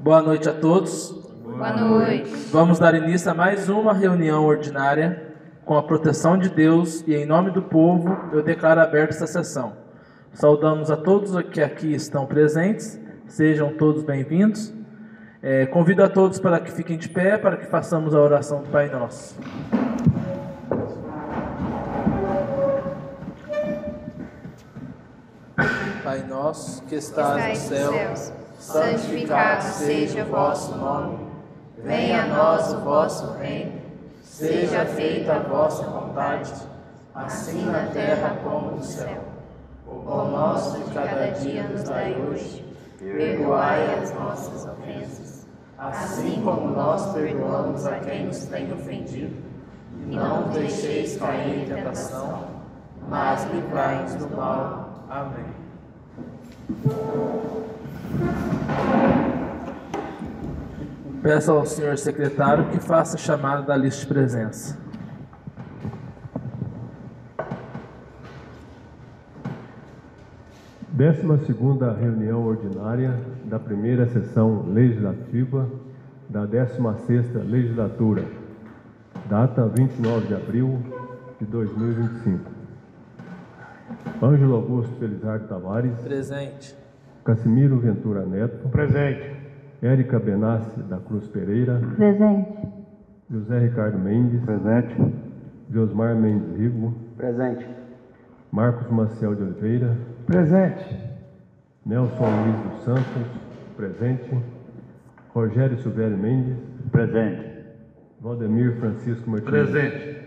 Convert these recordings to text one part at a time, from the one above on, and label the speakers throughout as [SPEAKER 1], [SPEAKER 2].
[SPEAKER 1] Boa noite a todos.
[SPEAKER 2] Boa noite.
[SPEAKER 1] Vamos dar início a mais uma reunião ordinária com a proteção de Deus e em nome do povo eu declaro aberta esta sessão. Saudamos a todos que aqui estão presentes, sejam todos bem-vindos. Convido a todos para que fiquem de pé, para que façamos a oração do Pai Nosso. Pai nosso, que estás nos céus, santificado seja o vosso nome. Venha a nós o vosso reino. Seja feita a vossa vontade, assim na terra como no céu. O pão nosso de cada dia nos dai hoje. Perdoai as nossas ofensas, assim como nós perdoamos a quem nos tem ofendido. E não nos deixeis cair em tentação, mas livrai-nos do mal. Amém. Peço ao senhor secretário que faça a chamada da lista de presença.
[SPEAKER 3] Décima segunda reunião ordinária da primeira sessão legislativa da 16ª legislatura, data 29 de abril de 2025. Ângelo Augusto Felizardo Tavares.
[SPEAKER 1] Presente.
[SPEAKER 3] Casimiro Ventura Neto.
[SPEAKER 4] Presente.
[SPEAKER 3] Érica Benassi da Cruz Pereira.
[SPEAKER 5] Presente.
[SPEAKER 3] José Ricardo Mendes.
[SPEAKER 4] Presente.
[SPEAKER 3] Josmar Mendes Rigo.
[SPEAKER 4] Presente.
[SPEAKER 3] Marcos Maciel de Oliveira.
[SPEAKER 4] Presente.
[SPEAKER 3] Nelson Luiz dos Santos. Presente. Rogério Silvério Mendes.
[SPEAKER 4] Presente.
[SPEAKER 3] Valdemir Francisco Martins.
[SPEAKER 4] Presente.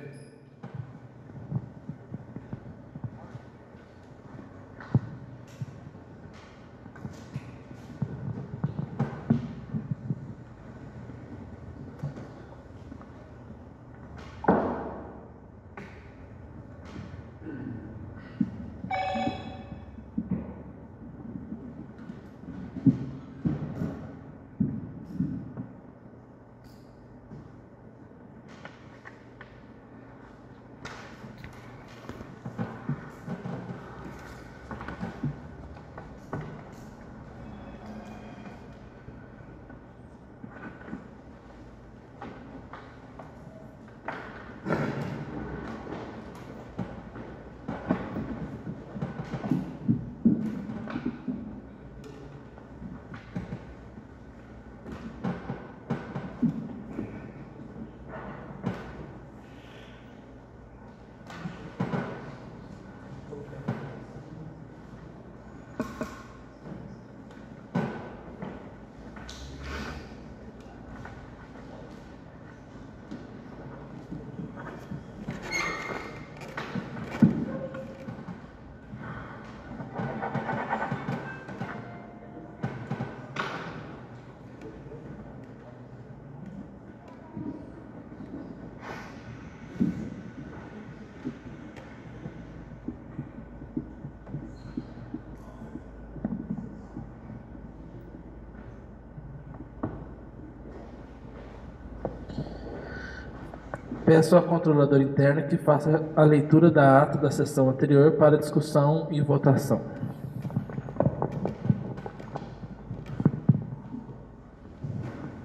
[SPEAKER 1] Peço à controladora interna que faça a leitura da ata da sessão anterior para discussão e votação.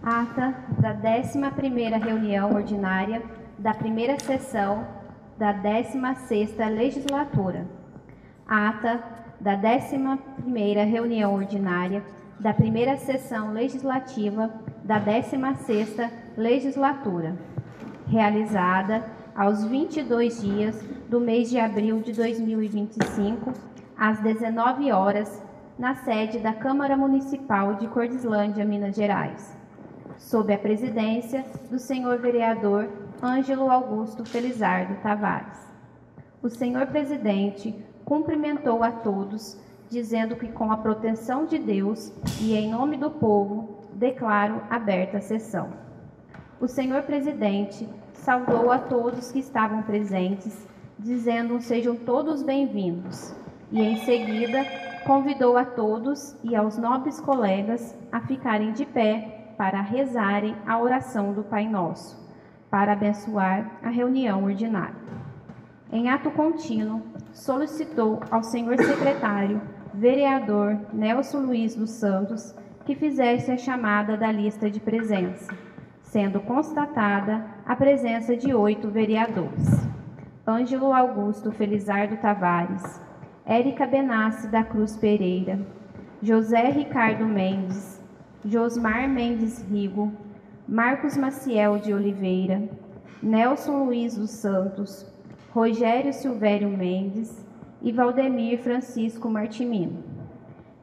[SPEAKER 2] Ata da 11ª reunião ordinária da primeira sessão da 16ª legislatura. Ata da 11ª reunião ordinária da primeira sessão legislativa da 16ª legislatura, realizada aos 22 dias do mês de abril de 2025, às 19 horas, na sede da Câmara Municipal de Cordislândia, Minas Gerais, sob a presidência do senhor vereador Ângelo Augusto Felizardo Tavares. O senhor presidente cumprimentou a todos, dizendo que com a proteção de Deus e em nome do povo, declaro aberta a sessão. O senhor presidente saudou a todos que estavam presentes, dizendo sejam todos bem-vindos, e em seguida convidou a todos e aos nobres colegas a ficarem de pé para rezarem a oração do Pai Nosso, para abençoar a reunião ordinária. Em ato contínuo, solicitou ao senhor secretário, vereador Nelson Luiz dos Santos, que fizesse a chamada da lista de presença, sendo constatada a presença de 8 vereadores: Ângelo Augusto Felizardo Tavares, Érica Benassi da Cruz Pereira, José Ricardo Mendes, Josmar Mendes Rigo, Marcos Maciel de Oliveira, Nelson Luiz dos Santos, Rogério Silvério Mendes e Valdemir Francisco Martimino.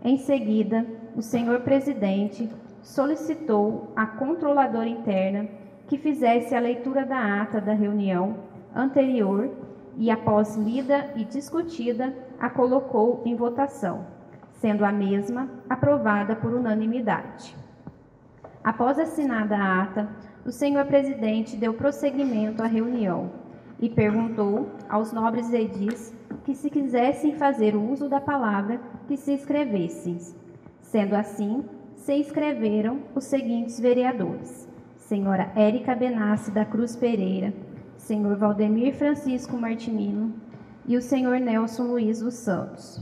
[SPEAKER 2] Em seguida, o senhor presidente solicitou à controladora interna que fizesse a leitura da ata da reunião anterior e, após lida e discutida, a colocou em votação, sendo a mesma aprovada por unanimidade. Após assinada a ata, o senhor presidente deu prosseguimento à reunião e perguntou aos nobres edis que, se quisessem fazer uso da palavra, que se inscrevessem. Sendo assim, se inscreveram os seguintes vereadores: senhora Érica Benassi da Cruz Pereira, senhor Valdemir Francisco Martimino e o senhor Nelson Luiz dos Santos.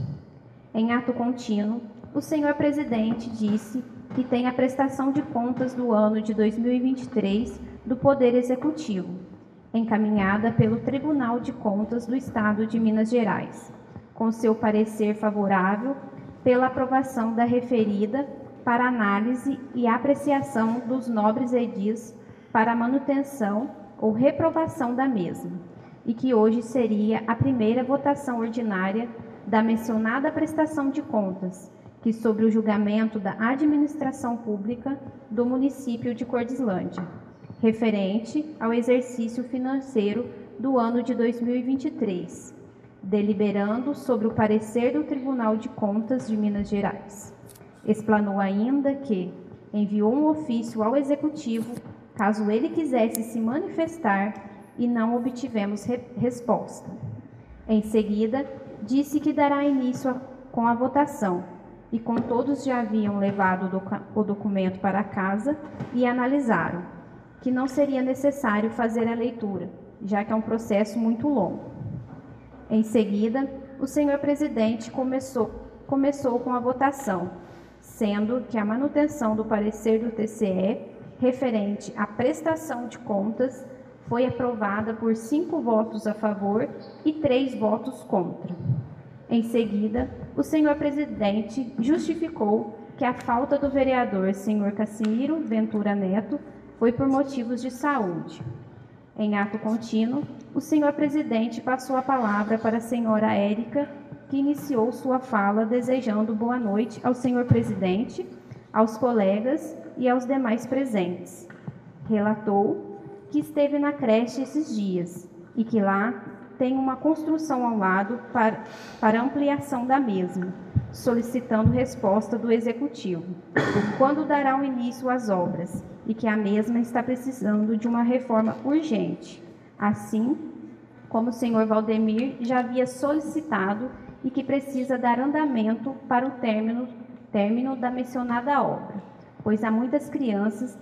[SPEAKER 2] Em ato contínuo, o senhor presidente disse que tem a prestação de contas do ano de 2023 do Poder Executivo, encaminhada pelo Tribunal de Contas do Estado de Minas Gerais, com seu parecer favorável pela aprovação da referida para análise e apreciação dos nobres edis para manutenção ou reprovação da mesma, e que hoje seria a primeira votação ordinária da mencionada prestação de contas, que sobre o julgamento da administração pública do município de Cordislândia, referente ao exercício financeiro do ano de 2023, deliberando sobre o parecer do Tribunal de Contas de Minas Gerais. Explanou ainda que enviou um ofício ao Executivo, caso ele quisesse se manifestar, e não obtivemos resposta. Em seguida, disse que dará início com a votação, e como todos já haviam levado o documento para casa e analisaram, que não seria necessário fazer a leitura, já que é um processo muito longo. Em seguida, o senhor presidente começou com a votação, sendo que a manutenção do parecer do TCE referente à prestação de contas foi aprovada por 5 votos a favor e 3 votos contra. Em seguida, o senhor presidente justificou que a falta do vereador senhor Cassimiro Ventura Neto foi por motivos de saúde. Em ato contínuo, o senhor presidente passou a palavra para a senhora Érica, que iniciou sua fala desejando boa noite ao senhor presidente, aos colegas e aos demais presentes. Relatou que esteve na creche esses dias e que lá tem uma construção ao lado para ampliação da mesma, solicitando resposta do Executivo, quando dará o início às obras, e que a mesma está precisando de uma reforma urgente, assim como o senhor Valdemir já havia solicitado, e que precisa dar andamento para o término da mencionada obra, pois há muitas crianças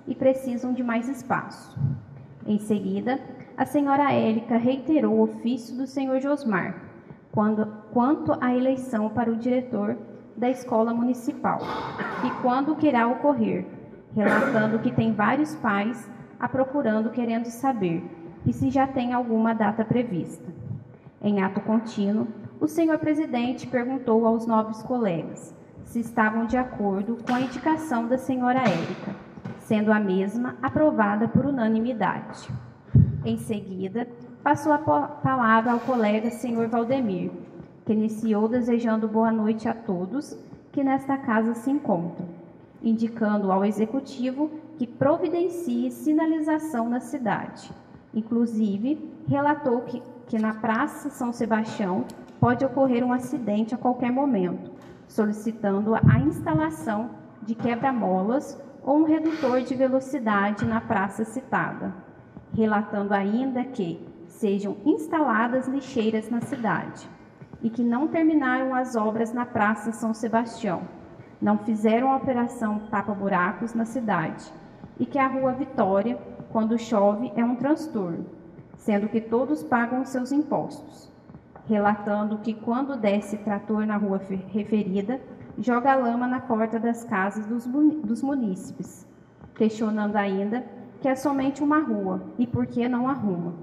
[SPEAKER 2] e precisam de mais espaço. Em seguida, a senhora Érica reiterou o ofício do senhor Josmar quanto à eleição para o diretor da escola municipal e quando que irá ocorrer, relatando que tem vários pais a procurando querendo saber e se já tem alguma data prevista. Em ato contínuo, o senhor presidente perguntou aos nobres colegas se estavam de acordo com a indicação da senhora Érica, sendo a mesma aprovada por unanimidade. Em seguida, passou a palavra ao colega senhor Valdemir, que iniciou desejando boa noite a todos que nesta casa se encontram, indicando ao Executivo que providencie sinalização na cidade. Inclusive, relatou que na Praça São Sebastião pode ocorrer um acidente a qualquer momento, solicitando a instalação de quebra-molas ou um redutor de velocidade na praça citada, relatando ainda que sejam instaladas lixeiras na cidade e que não terminaram as obras na Praça São Sebastião, não fizeram a operação tapa-buracos na cidade e que a Rua Vitória, quando chove, é um transtorno, sendo que todos pagam seus impostos, relatando que quando desce trator na rua referida, joga lama na porta das casas dos munícipes, questionando ainda que é somente uma rua e por que não arruma.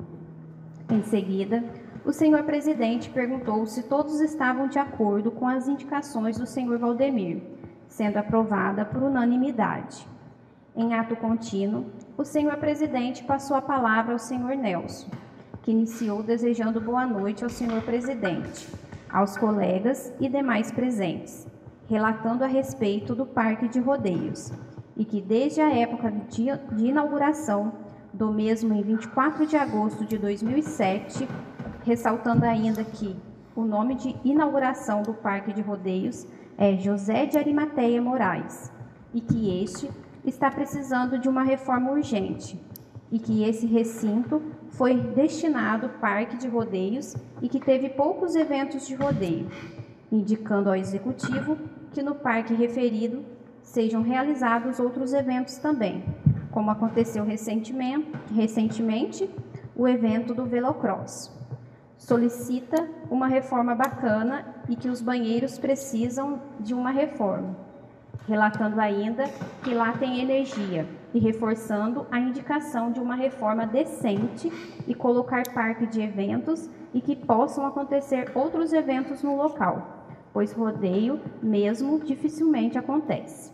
[SPEAKER 2] Em seguida, o senhor presidente perguntou se todos estavam de acordo com as indicações do senhor Valdemir, sendo aprovada por unanimidade. Em ato contínuo, o senhor presidente passou a palavra ao senhor Nelson, que iniciou desejando boa noite ao senhor presidente, aos colegas e demais presentes, relatando a respeito do Parque de Rodeios, e que desde a época de inauguração do mesmo em 24 de agosto de 2007, ressaltando ainda que o nome de inauguração do Parque de Rodeios é José de Arimateia Moraes, e que este está precisando de uma reforma urgente, e que esse recinto foi destinado ao Parque de Rodeios e que teve poucos eventos de rodeio, indicando ao Executivo que no parque referido sejam realizados outros eventos também, como aconteceu recentemente o evento do Velocross. Solicita uma reforma bacana e que os banheiros precisam de uma reforma, relatando ainda que lá tem energia e reforçando a indicação de uma reforma decente e colocar parque de eventos e que possam acontecer outros eventos no local, pois rodeio mesmo dificilmente acontece.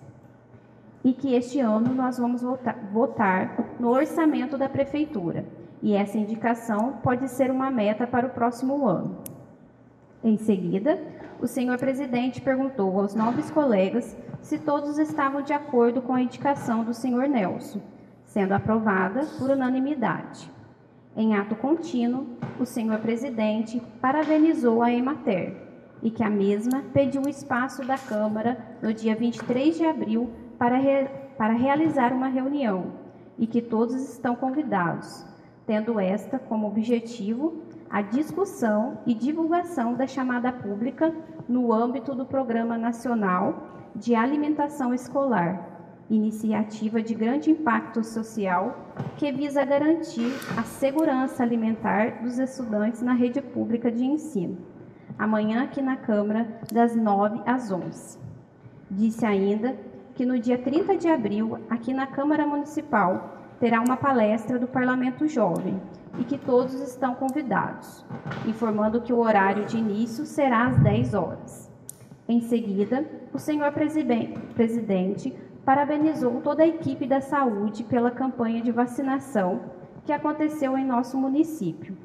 [SPEAKER 2] E que este ano nós vamos votar no orçamento da Prefeitura, e essa indicação pode ser uma meta para o próximo ano. Em seguida, o senhor presidente perguntou aos nobres colegas se todos estavam de acordo com a indicação do senhor Nelson, sendo aprovada por unanimidade. Em ato contínuo, o senhor presidente parabenizou a Emater e que a mesma pediu o espaço da Câmara no dia 23 de abril para realizar uma reunião e que todos estão convidados, tendo esta como objetivo a discussão e divulgação da chamada pública no âmbito do Programa Nacional de Alimentação Escolar, iniciativa de grande impacto social que visa garantir a segurança alimentar dos estudantes na rede pública de ensino, amanhã aqui na Câmara, das 9 às 11. Disse ainda que no dia 30 de abril, aqui na Câmara Municipal, terá uma palestra do Parlamento Jovem e que todos estão convidados, informando que o horário de início será às 10 horas. Em seguida, o senhor presidente parabenizou toda a equipe da saúde pela campanha de vacinação que aconteceu em nosso município.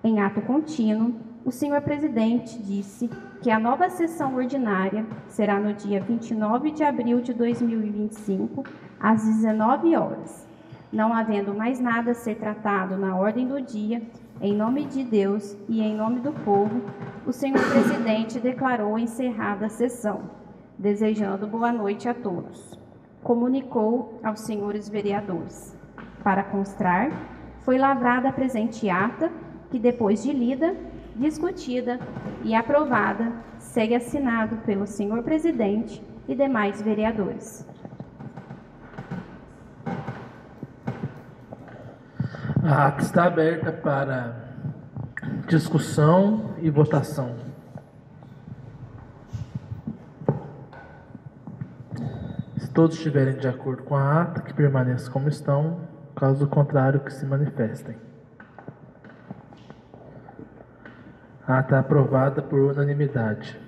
[SPEAKER 2] Em ato contínuo, o senhor presidente disse que a nova sessão ordinária será no dia 29 de abril de 2025, às 19 horas. Não havendo mais nada a ser tratado na ordem do dia, em nome de Deus e em nome do povo, o senhor presidente declarou encerrada a sessão, desejando boa noite a todos. Comunicou aos senhores vereadores. Para constar, foi lavrada a presente ata, que depois de lida, discutida e aprovada, segue assinado pelo senhor presidente e demais vereadores.
[SPEAKER 5] A ata está aberta para discussão e votação. Se todos estiverem de acordo com a ata, que permaneçam como estão, caso contrário, que se manifestem. A ata aprovada por unanimidade.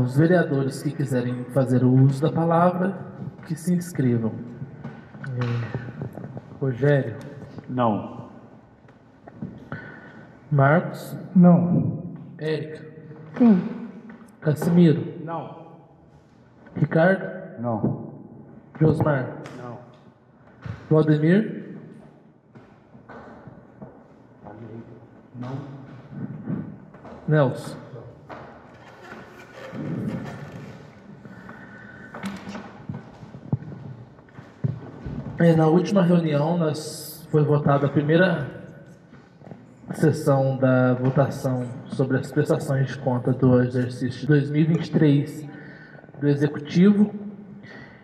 [SPEAKER 5] Os vereadores que quiserem fazer o uso da palavra, que se inscrevam. Rogério.
[SPEAKER 4] Não.
[SPEAKER 5] Marcos.
[SPEAKER 4] Não.
[SPEAKER 5] Érica.
[SPEAKER 2] Sim.
[SPEAKER 5] Casimiro.
[SPEAKER 4] Não.
[SPEAKER 5] Ricardo.
[SPEAKER 4] Não.
[SPEAKER 5] Josmar.
[SPEAKER 4] Não.
[SPEAKER 5] Valdemir.
[SPEAKER 4] Não.
[SPEAKER 5] Nelson. Na última reunião, foi votada a primeira sessão da votação sobre as prestações de conta do exercício de 2023 do Executivo,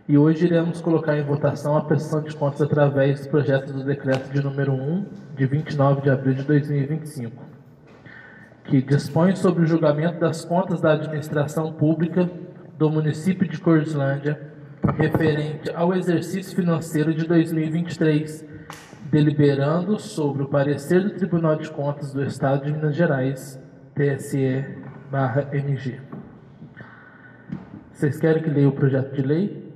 [SPEAKER 5] e hoje iremos colocar em votação a prestação de contas através do projeto do decreto de número 1, de 29 de abril de 2025, que dispõe sobre o julgamento das contas da administração pública do município de Cordilândia referente ao exercício financeiro de 2023, deliberando sobre o parecer do Tribunal de Contas do Estado de Minas Gerais, TSE/MG. Vocês querem que leia o projeto de lei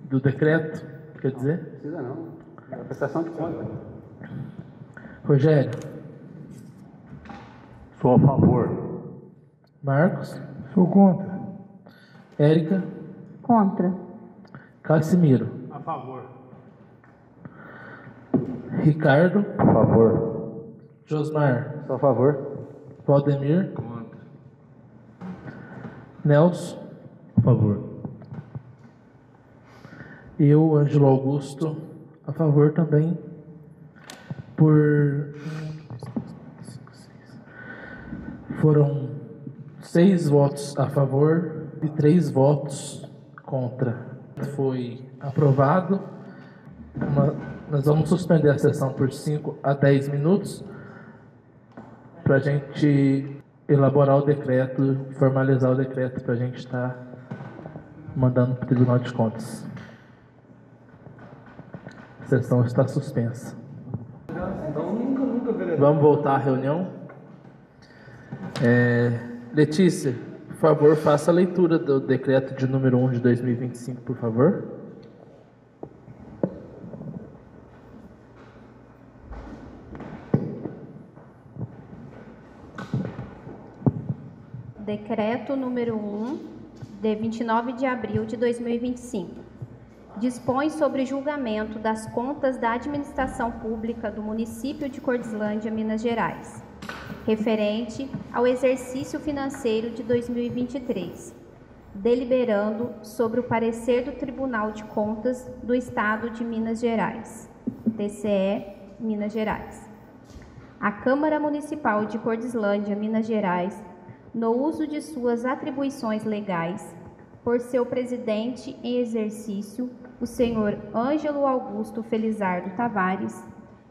[SPEAKER 5] do decreto? Quer dizer?
[SPEAKER 6] Não precisa não. É a prestação de conta.
[SPEAKER 5] Rogério.
[SPEAKER 4] Sou a favor.
[SPEAKER 5] Marcos.
[SPEAKER 4] Sou contra.
[SPEAKER 5] Érica.
[SPEAKER 2] Contra.
[SPEAKER 5] Casimiro.
[SPEAKER 6] A favor.
[SPEAKER 5] Ricardo.
[SPEAKER 4] A favor.
[SPEAKER 5] Josmar.
[SPEAKER 6] Sou a favor.
[SPEAKER 5] Valdemir.
[SPEAKER 6] Contra.
[SPEAKER 5] Nelson.
[SPEAKER 3] A favor.
[SPEAKER 5] Eu, Ângelo Augusto, a favor também. Foram 6 votos a favor e 3 votos contra. Foi aprovado. Nós vamos suspender a sessão por 5 a 10 minutos para a gente elaborar o decreto, formalizar o decreto para a gente estar mandando para o Tribunal de Contas. A sessão está suspensa. Vamos voltar à reunião? Letícia, por favor, faça a leitura do decreto de número 1 de 2025, por favor.
[SPEAKER 2] Decreto número 1, de 29 de abril de 2025. Dispõe sobre julgamento das contas da administração pública do município de Cordilândia, Minas Gerais, referente ao exercício financeiro de 2023, deliberando sobre o parecer do Tribunal de Contas do Estado de Minas Gerais, TCE, Minas Gerais. A Câmara Municipal de Cordilândia, Minas Gerais, no uso de suas atribuições legais, por seu presidente em exercício, o senhor Ângelo Augusto Felizardo Tavares,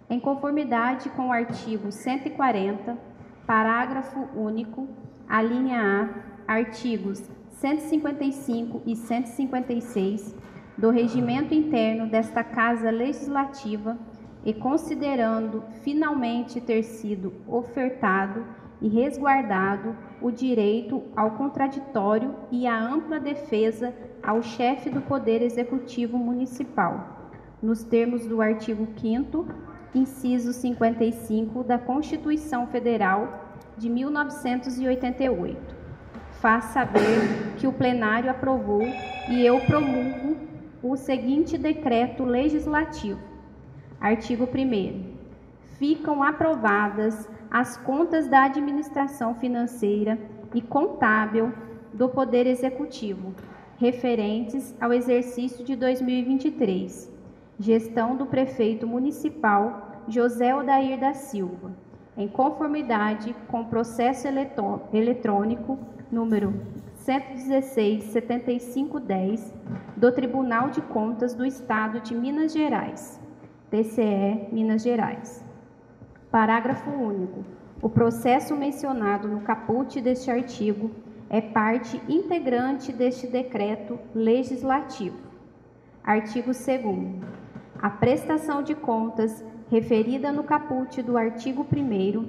[SPEAKER 2] em conformidade com o artigo 140, parágrafo único, a linha A, artigos 155 e 156 do Regimento Interno desta Casa Legislativa e considerando finalmente ter sido ofertado e resguardado o direito ao contraditório e à ampla defesa ao chefe do Poder Executivo Municipal, nos termos do artigo 5º, inciso 55 da Constituição Federal de 1988. Faz saber que o plenário aprovou e eu promulgo o seguinte decreto legislativo. Artigo 1º. Ficam aprovadas as contas da administração financeira e contábil do Poder Executivo, referentes ao exercício de 2023, gestão do prefeito municipal José Odair da Silva, em conformidade com o processo eletrônico número 116.7510 do Tribunal de Contas do Estado de Minas Gerais, TCE, Minas Gerais. Parágrafo único. O processo mencionado no caput deste artigo é parte integrante deste decreto legislativo. Artigo 2º. A prestação de contas referida no caput do artigo 1º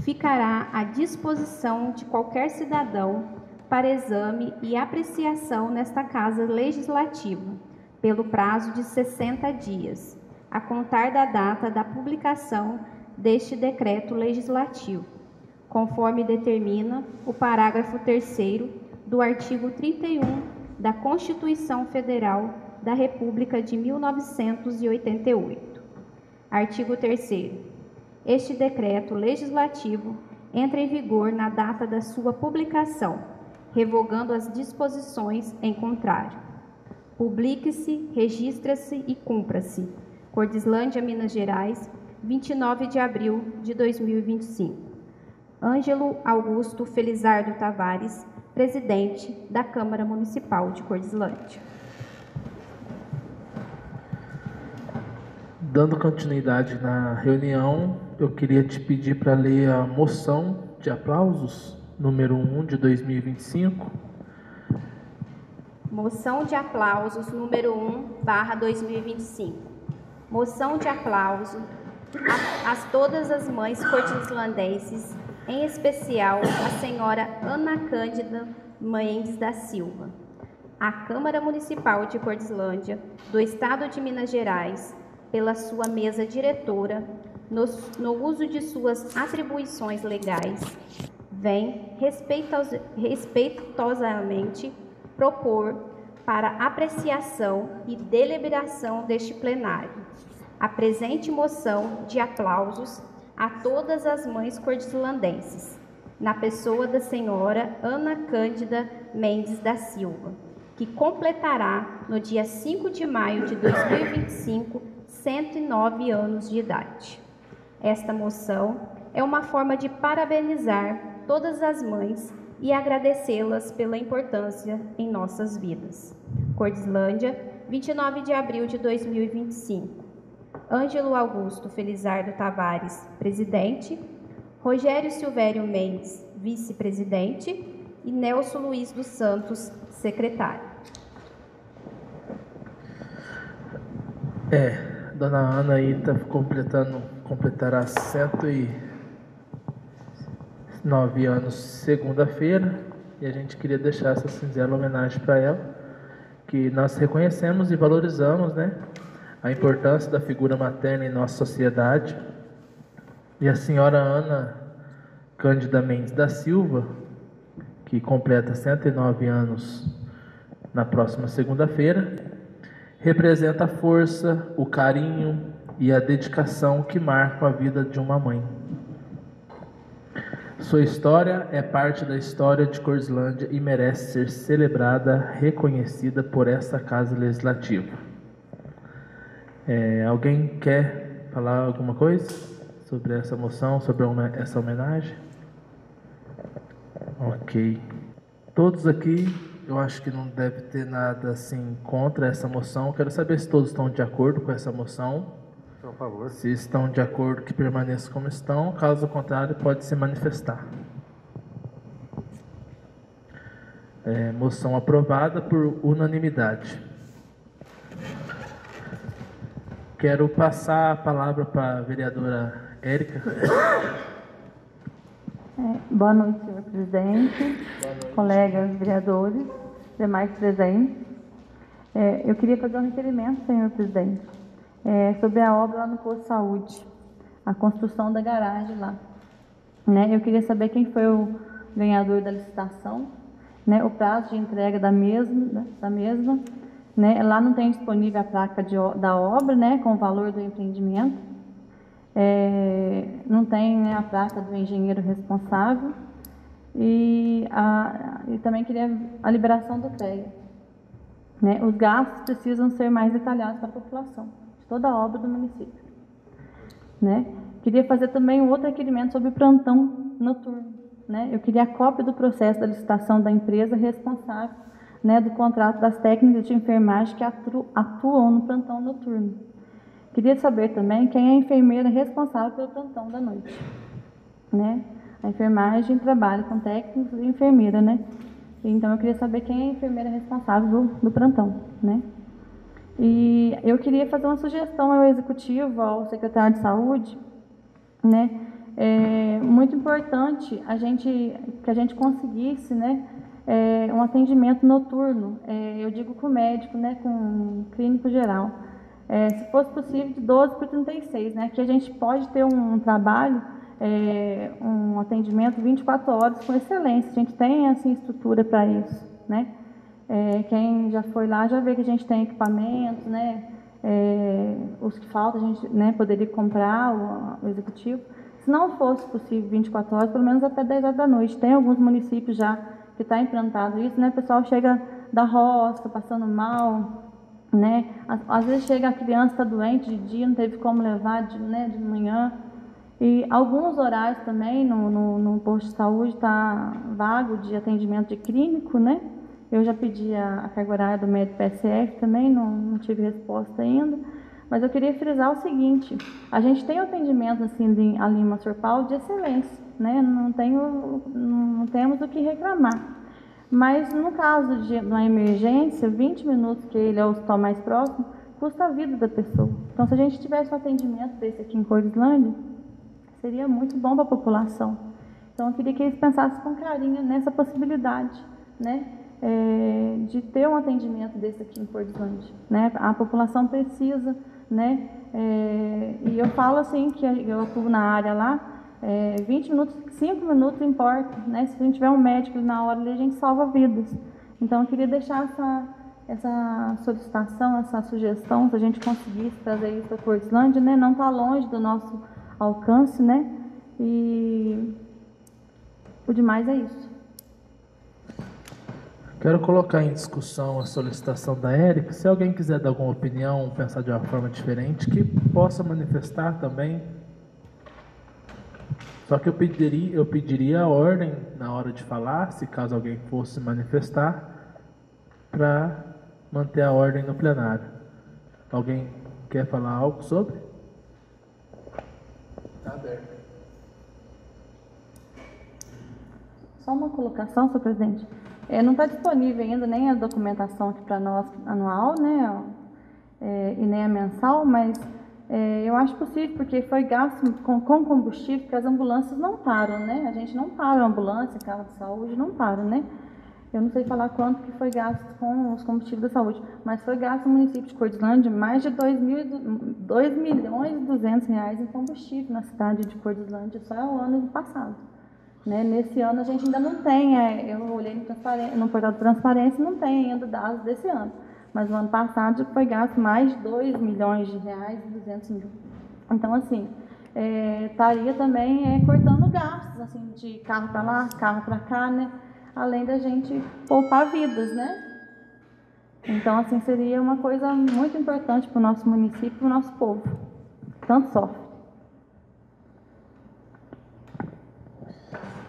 [SPEAKER 2] ficará à disposição de qualquer cidadão para exame e apreciação nesta Casa Legislativa, pelo prazo de 60 dias, a contar da data da publicação deste decreto legislativo, conforme determina o parágrafo 3º do artigo 31 da Constituição Federal da República de 1988. Artigo 3º. Este decreto legislativo entra em vigor na data da sua publicação, revogando as disposições em contrário. Publique-se, registra-se e cumpra-se. Cordislândia, Minas Gerais, 29 de abril de 2025. Ângelo Augusto Felizardo Tavares, presidente da Câmara Municipal de Cordislândia.
[SPEAKER 5] Dando continuidade na reunião, eu queria te pedir para ler a moção de aplausos, número 1 de 2025.
[SPEAKER 2] Moção de aplausos, número 1/2025. Moção de aplauso a todas as mães cortislandenses, em especial a senhora Ana Cândida Mendes da Silva. A Câmara Municipal de Cordislândia, do Estado de Minas Gerais, pela sua mesa diretora, no uso de suas atribuições legais, vem respeitosamente propor para apreciação e deliberação deste plenário a presente moção de aplausos a todas as mães cortislandenses, na pessoa da senhora Ana Cândida Mendes da Silva, que completará no dia 5 de maio de 2025 109 anos de idade. Esta moção é uma forma de parabenizar todas as mães e agradecê-las pela importância em nossas vidas. Cordislândia, 29 de abril de 2025. Ângelo Augusto Felizardo Tavares, presidente. Rogério Silvério Mendes, vice-presidente. E Nelson Luiz dos Santos, secretário.
[SPEAKER 5] Dona Ana aí completará 109 anos segunda-feira, e a gente queria deixar essa singela homenagem para ela, que nós reconhecemos e valorizamos, né, a importância da figura materna em nossa sociedade. E a senhora Ana Cândida Mendes da Silva, que completa 109 anos na próxima segunda-feira, representa a força, o carinho e a dedicação que marcam a vida de uma mãe. Sua história é parte da história de Cordislândia e merece ser celebrada, reconhecida por essa Casa Legislativa. Alguém quer falar alguma coisa sobre essa moção, sobre essa homenagem? Ok. Todos aqui, eu acho que não deve ter nada assim contra essa moção. Quero saber se todos estão de acordo com essa moção.
[SPEAKER 6] Por favor.
[SPEAKER 5] Se estão de acordo, que permaneçam como estão. Caso contrário, pode se manifestar. Moção aprovada por unanimidade. Quero passar a palavra para a vereadora Érica.
[SPEAKER 7] Boa noite, senhor presidente, colegas vereadores, demais presentes. Eu queria fazer um requerimento, senhor presidente, sobre a obra lá no Posto de Saúde, a construção da garagem lá. Eu queria saber quem foi o ganhador da licitação, o prazo de entrega da mesma. Lá não tem disponível a placa da obra, com o valor do empreendimento. Não tem a placa do engenheiro responsável e também queria a liberação do CREA. Os gastos precisam ser mais detalhados para a população de toda a obra do município. Queria fazer também um outro requerimento sobre o plantão noturno. Eu queria a cópia do processo da licitação da empresa responsável do contrato das técnicas de enfermagem que atuam no plantão noturno. Queria saber também quem é a enfermeira responsável pelo plantão da noite. A enfermagem trabalha com técnicos e enfermeira, Então, eu queria saber quem é a enfermeira responsável do plantão, E eu queria fazer uma sugestão ao executivo, ao secretário de saúde, É muito importante que a gente conseguisse, um atendimento noturno, eu digo com médico, né, com clínico geral. Se fosse possível, de 12 para 36, né, que a gente pode ter um trabalho, um atendimento 24 horas com excelência. A gente tem assim, estrutura para isso, né? Quem já foi lá já vê que a gente tem equipamentos, né? Os que faltam a gente, né, poderia comprar o executivo. Se não fosse possível 24 horas, pelo menos até 10 horas da noite. Tem alguns municípios já que está implantado isso, né? O pessoal chega da roça, passando mal, né? Às vezes chega a criança, está doente de dia, não teve como levar de manhã. E alguns horários também no posto de saúde está vago de atendimento de clínico, né? Eu já pedi a carga horária do médico PSF também, não tive resposta ainda. Mas eu queria frisar o seguinte, a gente tem atendimento assim, ali em Maceió Paulo de excelência, né? Não temos o que reclamar. Mas no caso de uma emergência, 20 minutos que ele é o hospital mais próximo, custa a vida da pessoa. Então, se a gente tivesse um atendimento desse aqui em Cordislândia, seria muito bom para a população. Então, eu queria que eles pensassem com carinho nessa possibilidade, né? De ter um atendimento desse aqui em Cordislândia, né? A população precisa, né? E eu falo assim, que eu atuo na área lá, 20 minutos, 5 minutos importa, né? Se a gente tiver um médico ali na hora, ali, a gente salva vidas. Então, eu queria deixar essa solicitação, essa sugestão, se a gente conseguisse trazer isso para Cordislândia, né? Não está longe do nosso alcance, né? E o demais é isso.
[SPEAKER 5] Quero colocar em discussão a solicitação da Érica. Se alguém quiser dar alguma opinião, pensar de uma forma diferente, que possa manifestar também. Só que eu pediria a ordem na hora de falar, se caso alguém fosse manifestar, para manter a ordem no plenário. Alguém quer falar algo sobre? Está aberto.
[SPEAKER 7] Só uma colocação, senhor presidente. Não está disponível ainda nem a documentação aqui para nós anual, né? E nem a mensal, mas eu acho possível, porque foi gasto com combustível, porque as ambulâncias não param, né? A gente não para a ambulância, carro de saúde, não para, né? Eu não sei falar quanto que foi gasto com os combustíveis da saúde, mas foi gasto no município de Cordislândia mais de R$2.200.000 em combustível na cidade de Cordislândia, só o ano passado. Né? Nesse ano a gente ainda não tem, eu olhei no portal de transparência, não tem ainda dados desse ano. Mas no ano passado foi gasto mais de R$2 milhões e 200 mil. Então, assim, estaria também cortando gastos, assim, de carro para lá, carro para cá, né? Além da gente poupar vidas, né? Então, assim, seria uma coisa muito importante para o nosso município e para o nosso povo. Tanto sofre.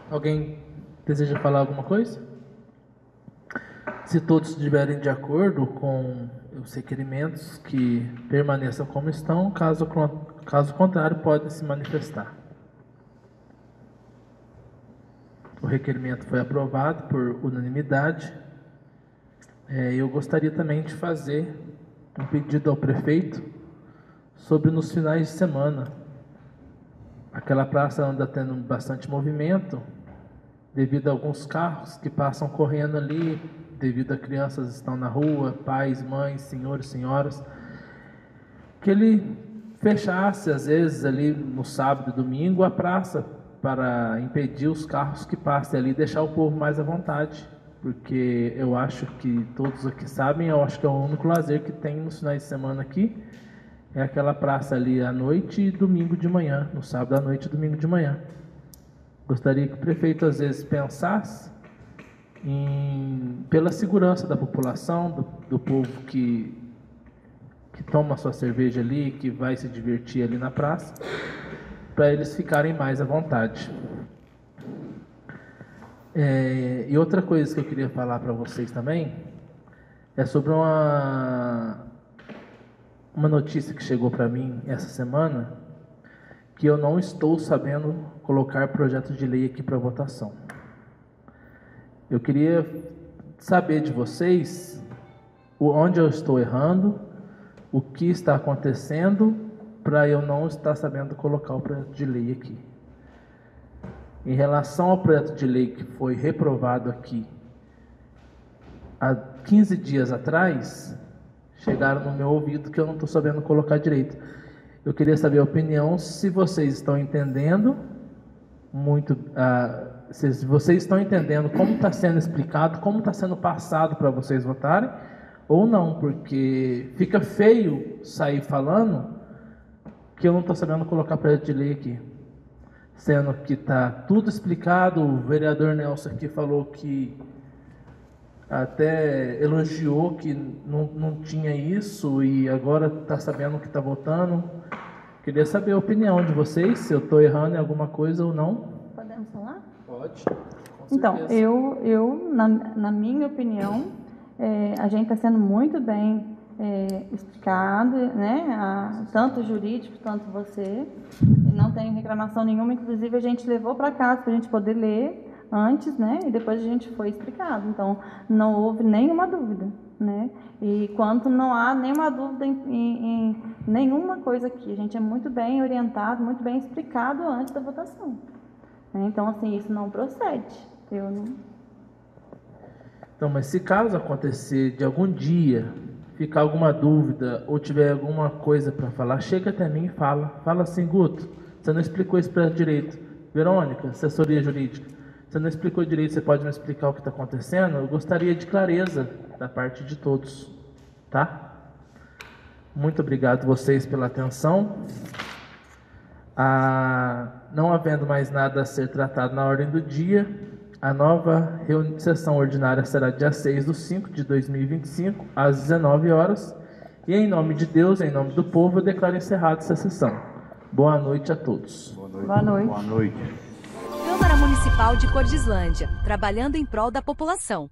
[SPEAKER 5] Alguém deseja falar alguma coisa? Se todos estiverem de acordo com os requerimentos, que permaneçam como estão, caso contrário, podem se manifestar. O requerimento foi aprovado por unanimidade. Eu gostaria também de fazer um pedido ao prefeito sobre nos finais de semana. Aquela praça anda tendo bastante movimento, devido a alguns carros que passam correndo ali, devido a crianças que estão na rua, pais, mães, senhores, senhoras. Que ele fechasse, às vezes, ali no sábado e domingo, a praça, para impedir os carros que passem ali e deixar o povo mais à vontade. Porque eu acho que todos aqui sabem, eu acho que é o único lazer que tem nos finais de semana aqui, é aquela praça ali à noite e domingo de manhã, no sábado à noite e domingo de manhã. Gostaria que o prefeito às vezes pensasse pela segurança da população, do povo que toma sua cerveja ali, que vai se divertir ali na praça, para eles ficarem mais à vontade. E outra coisa que eu queria falar para vocês também é sobre uma notícia que chegou para mim essa semana, que eu não estou sabendo colocar projeto de lei aqui para votação. Eu queria saber de vocês onde eu estou errando, o que está acontecendo, para eu não estar sabendo colocar o projeto de lei aqui. Em relação ao projeto de lei que foi reprovado aqui há 15 dias atrás, chegaram no meu ouvido que eu não estou sabendo colocar direito. Eu queria saber a opinião, se vocês estão entendendo muito, se vocês estão entendendo como está sendo explicado, como está sendo passado para vocês votarem, ou não, porque fica feio sair falando que eu não estou sabendo colocar para de ler aqui. Sendo que está tudo explicado, o vereador Nelson aqui falou que até elogiou que não tinha isso e agora está sabendo que está votando. Queria saber a opinião de vocês, se eu estou errando em alguma coisa ou não.
[SPEAKER 7] Podemos falar?
[SPEAKER 5] Pode.
[SPEAKER 7] Então, na minha opinião, a gente está sendo muito bem explicado, né? Tanto o jurídico, tanto você. Não tem reclamação nenhuma, inclusive a gente levou para casa para a gente poder ler antes, né? E depois a gente foi explicado. Então, não houve nenhuma dúvida, né? E quanto não há nenhuma dúvida em nenhuma coisa aqui, a gente é muito bem orientado, muito bem explicado antes da votação. Então, assim, isso não procede. Eu não...
[SPEAKER 5] Então, mas se caso acontecer de algum dia ficar alguma dúvida ou tiver alguma coisa para falar, chega até mim e fala. Fala assim, Guto, você não explicou isso para direito. Verônica, assessoria jurídica, você não explicou direito, você pode me explicar o que está acontecendo? Eu gostaria de clareza da parte de todos, tá? Muito obrigado vocês pela atenção. Não havendo mais nada a ser tratado na ordem do dia, a nova sessão ordinária será dia 6/5/2025, às 19 horas. E em nome de Deus, em nome do povo, eu declaro encerrada essa sessão. Boa noite a todos.
[SPEAKER 7] Boa noite.
[SPEAKER 4] Boa noite.
[SPEAKER 8] Câmara Municipal de Cordislândia, trabalhando em prol da população.